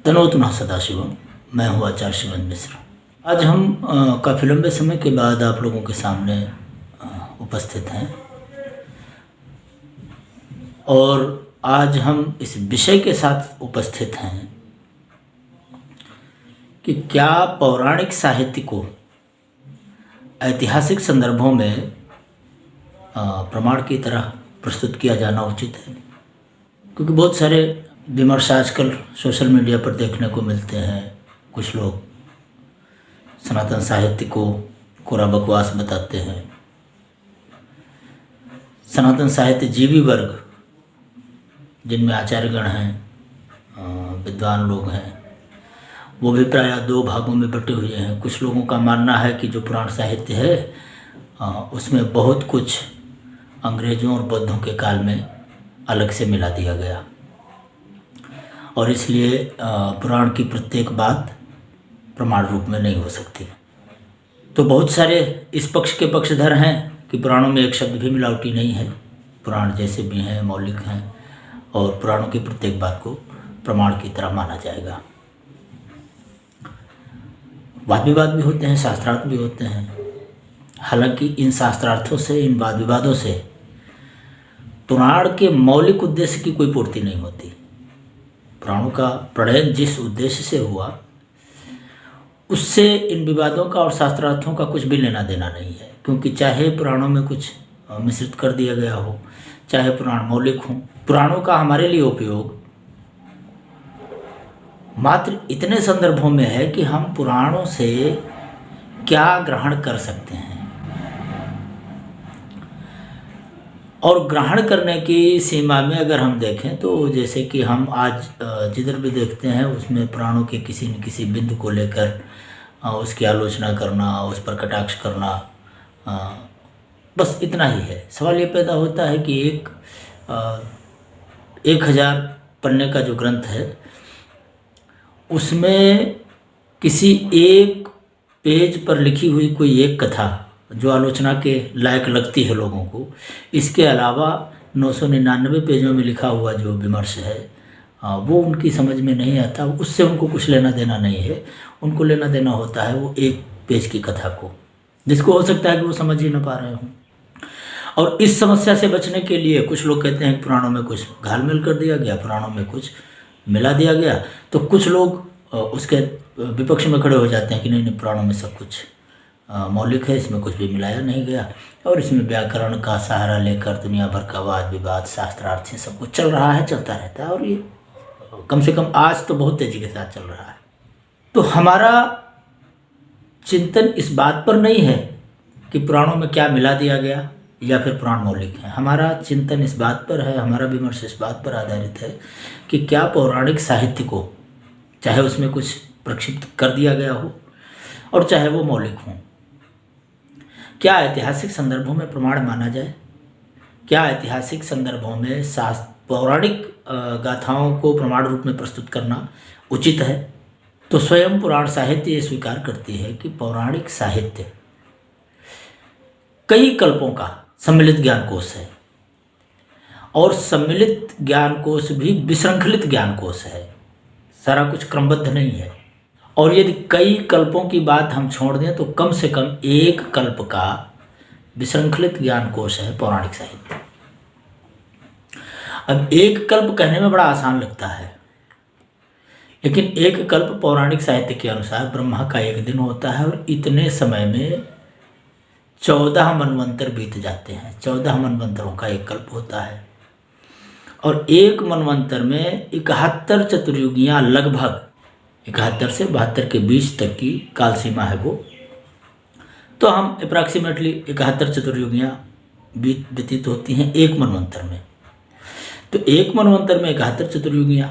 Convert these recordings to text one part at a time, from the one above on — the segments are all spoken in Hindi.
तनोतुना सदाशिवम। मैं हूँ आचार्य शिवन मिश्र। आज हम काफ़ी लंबे समय के बाद आप लोगों के सामने उपस्थित हैं और आज हम इस विषय के साथ उपस्थित हैं कि क्या पौराणिक साहित्य को ऐतिहासिक संदर्भों में प्रमाण की तरह प्रस्तुत किया जाना उचित है। क्योंकि बहुत सारे विमर्श आजकल सोशल मीडिया पर देखने को मिलते हैं। कुछ लोग सनातन साहित्य को कोरा बकवास बताते हैं। सनातन साहित्य जीवी वर्ग, जिनमें आचार्यगण हैं, विद्वान लोग हैं, वो भी प्रायः दो भागों में बटे हुए हैं। कुछ लोगों का मानना है कि जो पुराण साहित्य है उसमें बहुत कुछ अंग्रेज़ों और बौद्धों के काल में अलग से मिला दिया गया और इसलिए पुराण की प्रत्येक बात प्रमाण रूप में नहीं हो सकती। तो बहुत सारे इस पक्ष के पक्षधर हैं कि पुराणों में एक शब्द भी मिलावटी नहीं है, पुराण जैसे भी हैं मौलिक हैं और पुराणों की प्रत्येक बात को प्रमाण की तरह माना जाएगा। वाद विवाद भी होते हैं, शास्त्रार्थ भी होते हैं। हालांकि इन शास्त्रार्थों से, इन वाद विवादों से पुराण के मौलिक उद्देश्य की कोई पूर्ति नहीं होती। पुराणों का प्रणयन जिस उद्देश्य से हुआ उससे इन विवादों का और शास्त्रार्थों का कुछ भी लेना देना नहीं है। क्योंकि चाहे पुराणों में कुछ मिश्रित कर दिया गया हो, चाहे पुराण मौलिक हों, पुराणों का हमारे लिए उपयोग मात्र इतने संदर्भों में है कि हम पुराणों से क्या ग्रहण कर सकते हैं और ग्रहण करने की सीमा में अगर हम देखें तो जैसे कि हम आज जिधर भी देखते हैं उसमें पुराणों के किसी न किसी बिंदु को लेकर उसकी आलोचना करना, उस पर कटाक्ष करना, बस इतना ही है। सवाल ये पैदा होता है कि 1000 पन्ने का जो ग्रंथ है उसमें किसी एक पेज पर लिखी हुई कोई एक कथा जो आलोचना के लायक लगती है लोगों को, इसके अलावा 999 पेजों में लिखा हुआ जो विमर्श है वो उनकी समझ में नहीं आता। उससे उनको कुछ लेना देना नहीं है। उनको लेना देना होता है वो एक पेज की कथा को, जिसको हो सकता है कि वो समझ ही ना पा रहे हों। और इस समस्या से बचने के लिए कुछ लोग कहते हैं कि पुराणों में कुछ घालमेल कर दिया गया, पुराणों में कुछ मिला दिया गया। तो कुछ लोग उसके विपक्ष में खड़े हो जाते हैं कि नहीं, पुराणों में सब कुछ मौलिक है, इसमें कुछ भी मिलाया नहीं गया और इसमें व्याकरण का सहारा लेकर दुनिया भर का वाद विवाद, शास्त्रार्थ सब कुछ चल रहा है, चलता रहता है और ये कम से कम आज तो बहुत तेज़ी के साथ चल रहा है। तो हमारा चिंतन इस बात पर नहीं है कि पुराणों में क्या मिला दिया गया या फिर पुराण मौलिक है। हमारा चिंतन इस बात पर है, हमारा विमर्श इस बात पर आधारित है कि क्या पौराणिक साहित्य को, चाहे उसमें कुछ प्रक्षिप्त कर दिया गया हो और चाहे वो मौलिक हो, क्या ऐतिहासिक संदर्भों में प्रमाण माना जाए? क्या ऐतिहासिक संदर्भों में पौराणिक गाथाओं को प्रमाण रूप में प्रस्तुत करना उचित है? तो स्वयं पुराण साहित्य ये स्वीकार करती है कि पौराणिक साहित्य कई कल्पों का सम्मिलित ज्ञानकोश है और सम्मिलित ज्ञानकोश भी विशृंखलित ज्ञानकोश है। सारा कुछ क्रमबद्ध नहीं है। और यदि कई कल्पों की बात हम छोड़ दें तो कम से कम एक कल्प का विशृंखलित ज्ञानकोश है पौराणिक साहित्य। अब एक कल्प कहने में बड़ा आसान लगता है, लेकिन एक कल्प पौराणिक साहित्य के अनुसार ब्रह्मा का एक दिन होता है और इतने समय में 14 मनवंतर बीत जाते हैं। 14 मनवंतरों का एक कल्प होता है और एक मनवंतर में 71 चतुर्युगियाँ, लगभग 71 से 72 के बीच तक की काल सीमा है वो। तो हम अप्रॉक्सीमेटली 71 चतुर्युगियाँ व्यतीत होती हैं एक मनवंतर में। तो एक मनवंतर में 71 चतुर्युगियाँ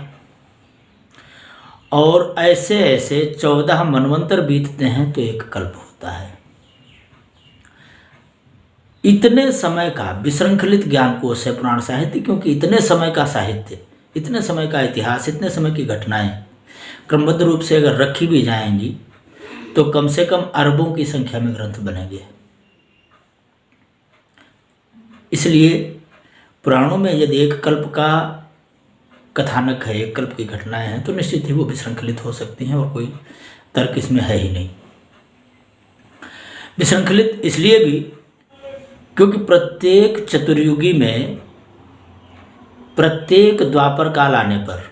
और ऐसे ऐसे 14 मनवंतर बीतते हैं तो एक कल्प होता है। इतने समय का विशृंखलित ज्ञानकोश है पुराण साहित्य, क्योंकि इतने समय का साहित्य, इतने समय का इतिहास, इतने समय की घटनाएं क्रमबद्ध रूप से अगर रखी भी जाएंगी तो कम से कम अरबों की संख्या में ग्रंथ बनेंगे। इसलिए पुराणों में यदि एक कल्प कथानक है, एक कल्प की घटनाएं हैं, तो निश्चित ही वो विशृंखलित हो सकती हैं और कोई तर्क इसमें है ही नहीं। विशृंखलित इसलिए भी क्योंकि प्रत्येक चतुर्युगी में प्रत्येक द्वापर काल आने पर,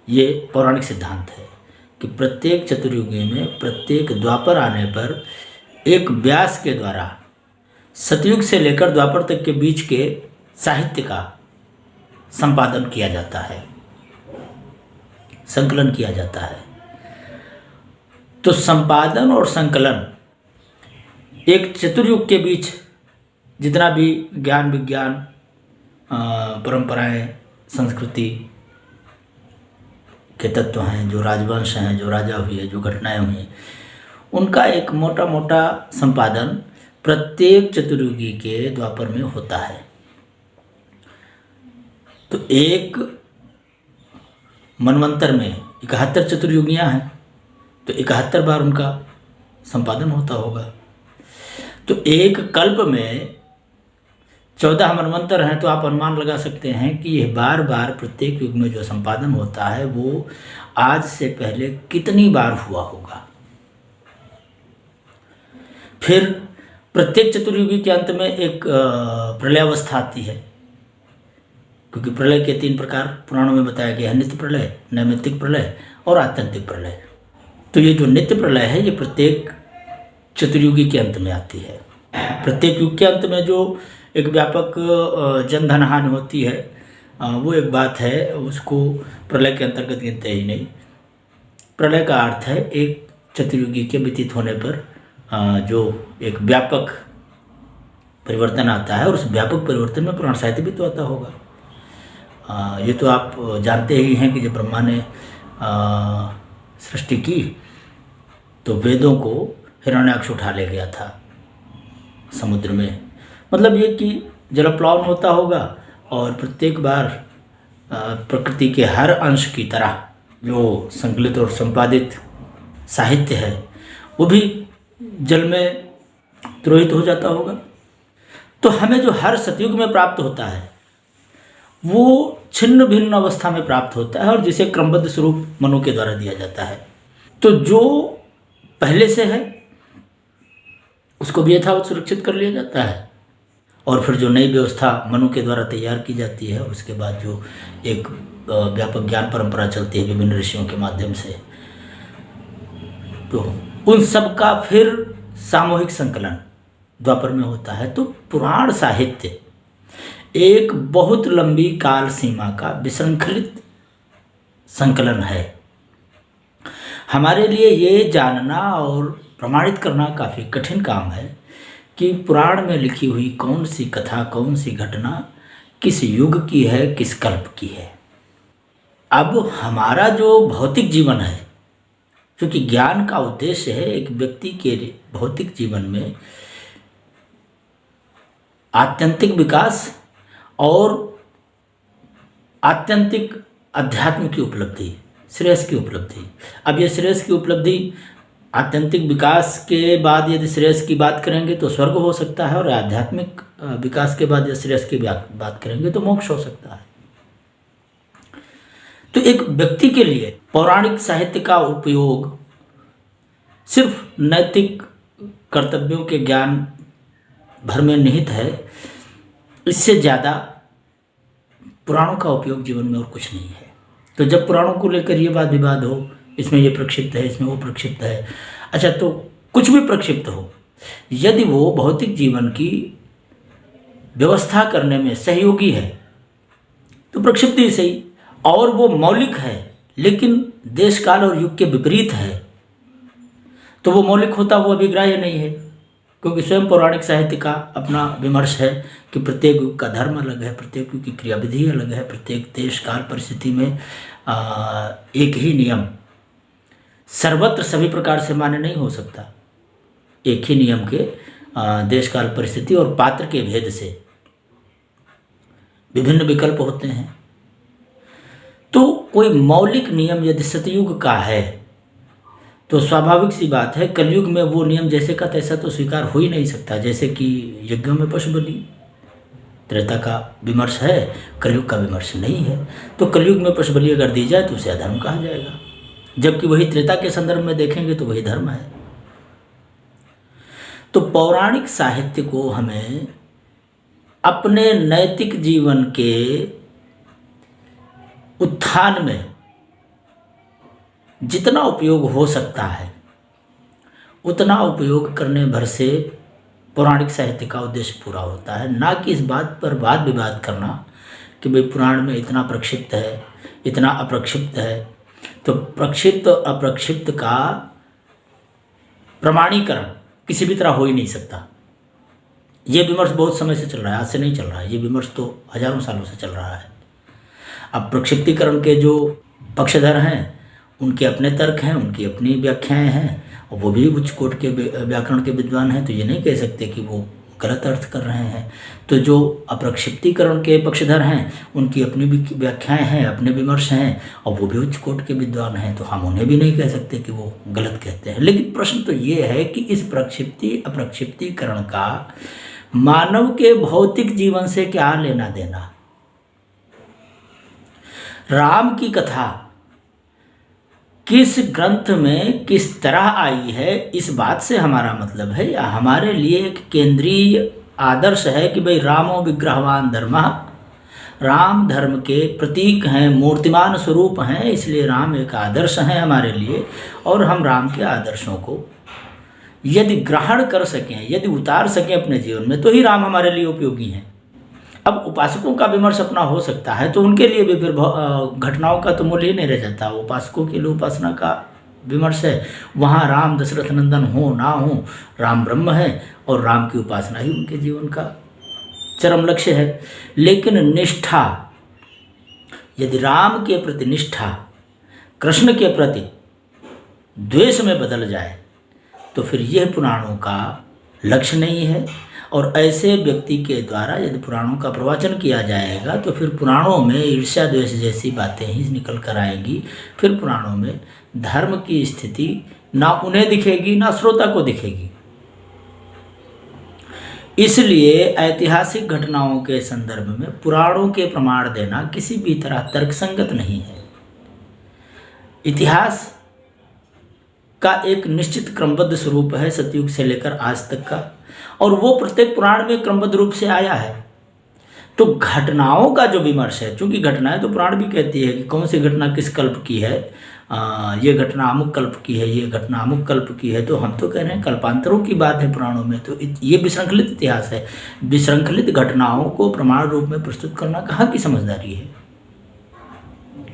ये पौराणिक सिद्धांत है कि प्रत्येक चतुर्युगी में प्रत्येक द्वापर आने पर एक व्यास के द्वारा सतयुग से लेकर द्वापर तक के बीच के साहित्य का संपादन किया जाता है, संकलन किया जाता है। तो संपादन और संकलन एक चतुर्युग के बीच जितना भी ज्ञान विज्ञान, परंपराएं, संस्कृति के तत्व हैं, जो राजवंश हैं, जो राजा हुए, जो घटनाएं हुई, उनका एक मोटा मोटा संपादन प्रत्येक चतुर्युगी के द्वापर में होता है। तो एक मनवंतर में 71 चतुर्युगियाँ हैं, तो 71 बार उनका संपादन होता होगा। तो एक कल्प में 14 मनवंतर हैं, तो आप अनुमान लगा सकते हैं कि यह बार बार प्रत्येक युग में जो संपादन होता है वो आज से पहले कितनी बार हुआ होगा। फिर प्रत्येक चतुर्युगी के अंत में एक प्रलयावस्था आती है, क्योंकि प्रलय के 3 प्रकार पुराणों में बताया गया है, नित्य प्रलय, नैमित्तिक प्रलय और आत्यंतिक प्रलय। तो ये जो नित्य प्रलय है ये प्रत्येक चतुर्युगी के अंत में आती है। प्रत्येक युग के अंत में जो एक व्यापक जन धन हानि होती है वो एक बात है, उसको प्रलय के अंतर्गत गिनते ही नहीं। प्रलय का अर्थ है एक चतुर्युगी के व्यतीत होने पर जो एक व्यापक परिवर्तन आता है, और उस व्यापक परिवर्तन में पुराण साहित्य भी तो आता होगा। ये तो आप जानते ही हैं कि जब ब्रह्मा ने सृष्टि की तो वेदों को हिरण्याक्ष उठा ले गया था समुद्र में। मतलब ये कि जलप्लावन होता होगा और प्रत्येक बार प्रकृति के हर अंश की तरह जो संकलित और संपादित साहित्य है वो भी जल में द्रोहित हो जाता होगा। तो हमें जो हर सतयुग में प्राप्त होता है वो छिन्न भिन्न अवस्था में प्राप्त होता है, और जिसे क्रमबद्ध स्वरूप मनु के द्वारा दिया जाता है। तो जो पहले से है उसको भी यथावत सुरक्षित कर लिया जाता है, और फिर जो नई व्यवस्था मनु के द्वारा तैयार की जाती है उसके बाद जो एक व्यापक ज्ञान परंपरा चलती है विभिन्न ऋषियों के माध्यम से, तो उन सब का फिर सामूहिक संकलन द्वापर में होता है। तो पुराण साहित्य एक बहुत लंबी काल सीमा का विशृंखलित संकलन है। हमारे लिए ये जानना और प्रमाणित करना काफ़ी कठिन काम है कि पुराण में लिखी हुई कौन सी कथा, कौन सी घटना किस युग की है, किस कल्प की है। अब हमारा जो भौतिक जीवन है, क्योंकि ज्ञान का उद्देश्य है एक व्यक्ति के भौतिक जीवन में आत्यंतिक विकास और आत्यंतिक अध्यात्म की उपलब्धि, श्रेयस की उपलब्धि। अब ये श्रेयस की उपलब्धि आत्यंतिक विकास के बाद यदि श्रेयस की बात करेंगे तो स्वर्ग हो सकता है, और आध्यात्मिक विकास के बाद यदि श्रेयस की बात करेंगे तो मोक्ष हो सकता है। तो एक व्यक्ति के लिए पौराणिक साहित्य का उपयोग सिर्फ नैतिक कर्तव्यों के ज्ञान भर में निहित है, इससे ज़्यादा पुराणों का उपयोग जीवन में और कुछ नहीं है। तो जब पुराणों को लेकर ये वाद विवाद हो, इसमें ये प्रक्षिप्त है, इसमें वो प्रक्षिप्त है, अच्छा तो कुछ भी प्रक्षिप्त हो, यदि वो भौतिक जीवन की व्यवस्था करने में सहयोगी है तो प्रक्षिप्त ही सही, और वो मौलिक है लेकिन देश काल और युग के विपरीत है तो वो मौलिक होता वो अभिग्राह्य नहीं है, क्योंकि स्वयं पौराणिक साहित्य का अपना विमर्श है कि प्रत्येक युग का धर्म अलग है, प्रत्येक युग की क्रियाविधि अलग है, प्रत्येक देश काल परिस्थिति में एक ही नियम सर्वत्र सभी प्रकार से मान्य नहीं हो सकता। एक ही नियम के देश काल परिस्थिति और पात्र के भेद से विभिन्न विकल्प होते हैं। तो कोई मौलिक नियम यदि सतयुग का है तो स्वाभाविक सी बात है कलयुग में वो नियम जैसे का तैसा तो स्वीकार हो ही नहीं सकता, जैसे कि यज्ञों में पशु बलि, त्रेता का विमर्श है, कलयुग का विमर्श नहीं है। तो कलयुग में पशु बलि अगर दी जाए तो उसे अधर्म कहा जाएगा, जबकि वही त्रेता के संदर्भ में देखेंगे तो वही धर्म है। तो पौराणिक साहित्य को हमें अपने नैतिक जीवन के उत्थान में जितना उपयोग हो सकता है उतना उपयोग करने भर से पौराणिक साहित्य का उद्देश्य पूरा होता है, ना कि इस बात पर वाद विवाद करना कि भाई पुराण में इतना प्रक्षिप्त है, इतना अप्रक्षिप्त है। तो प्रक्षिप्त अप्रक्षिप्त का प्रमाणीकरण किसी भी तरह हो ही नहीं सकता। ये विमर्श बहुत समय से चल रहा है, आज से नहीं चल रहा है, ये विमर्श तो हजारों सालों से चल रहा है। अब प्रक्षिप्तीकरण के जो पक्षधर हैं उनके अपने तर्क हैं, उनकी अपनी व्याख्याएं हैं, और वो भी उच्च कोटि के व्याकरण के विद्वान हैं, तो ये नहीं कह सकते कि वो गलत अर्थ कर रहे हैं। तो जो अप्रक्षिप्तीकरण के पक्षधर हैं उनकी अपनी भी व्याख्याएं हैं, अपने विमर्श हैं, और वो भी उच्च कोटि के विद्वान हैं, तो हम उन्हें भी नहीं कह सकते कि वो गलत कहते हैं। लेकिन प्रश्न तो ये है कि इस प्रक्षिप्ति अप्रक्षिप्तीकरण का मानव के भौतिक जीवन से क्या लेना देना। राम की कथा किस ग्रंथ में किस तरह आई है, इस बात से हमारा मतलब है, या हमारे लिए एक केंद्रीय आदर्श है कि भाई रामो विग्रहवान धर्मः, राम धर्म के प्रतीक हैं, मूर्तिमान स्वरूप हैं, इसलिए राम एक आदर्श हैं हमारे लिए, और हम राम के आदर्शों को यदि ग्रहण कर सकें, यदि उतार सकें अपने जीवन में, तो ही राम हमारे लिए उपयोगी हैं। अब उपासकों का विमर्श अपना हो सकता है, तो उनके लिए भी फिर घटनाओं का तो मूल्य ही नहीं रह जाता। उपासकों के लिए उपासना का विमर्श है, वहाँ राम दशरथ नंदन हो ना हो, राम ब्रह्म है और राम की उपासना ही उनके जीवन का चरम लक्ष्य है। लेकिन निष्ठा, यदि राम के प्रति निष्ठा कृष्ण के प्रति द्वेष में बदल जाए तो फिर यह पुराणों का लक्ष्य नहीं है। और ऐसे व्यक्ति के द्वारा यदि पुराणों का प्रवचन किया जाएगा तो फिर पुराणों में ईर्ष्या द्वेष जैसी बातें ही निकल कर आएंगी। फिर पुराणों में धर्म की स्थिति ना उन्हें दिखेगी ना श्रोता को दिखेगी। इसलिए ऐतिहासिक घटनाओं के संदर्भ में पुराणों के प्रमाण देना किसी भी तरह तर्कसंगत नहीं है। इतिहास का एक निश्चित क्रमबद्ध स्वरूप है सतयुग से लेकर आज तक का, और वो प्रत्येक पुराण में क्रमबद्ध रूप से आया है। तो घटनाओं का जो विमर्श है, चूंकि घटनाएं तो पुराण भी कहती है कि कौन सी घटना किस कल्प की है, ये घटना अमुक कल्प की है, ये घटना अमुक कल्प की है, तो हम तो कह रहे हैं कल्पांतरों की बात है पुराणों में। तो ये विशृंखलित इतिहास है। विशृंखलित घटनाओं को प्रमाण रूप में प्रस्तुत करना कहाँ की समझदारी है।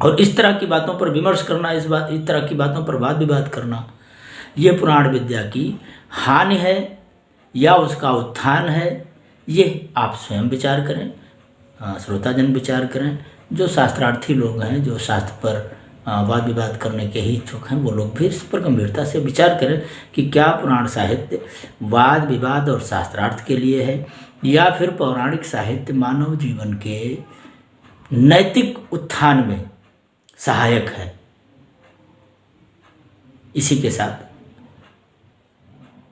और इस तरह की बातों पर विमर्श करना, इस तरह की बातों पर वाद विवाद करना, ये पुराण विद्या की हानि है या उसका उत्थान है, ये आप स्वयं विचार करें, श्रोताजन विचार करें। जो शास्त्रार्थी लोग हैं, जो शास्त्र पर वाद विवाद करने के ही इच्छुक हैं, वो लोग भी इस पर गंभीरता से विचार करें कि क्या पुराण साहित्य वाद विवाद और शास्त्रार्थ के लिए है, या फिर पौराणिक साहित्य मानव जीवन के नैतिक उत्थान में सहायक है। इसी के साथ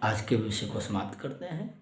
आज के विषय को समाप्त करते हैं।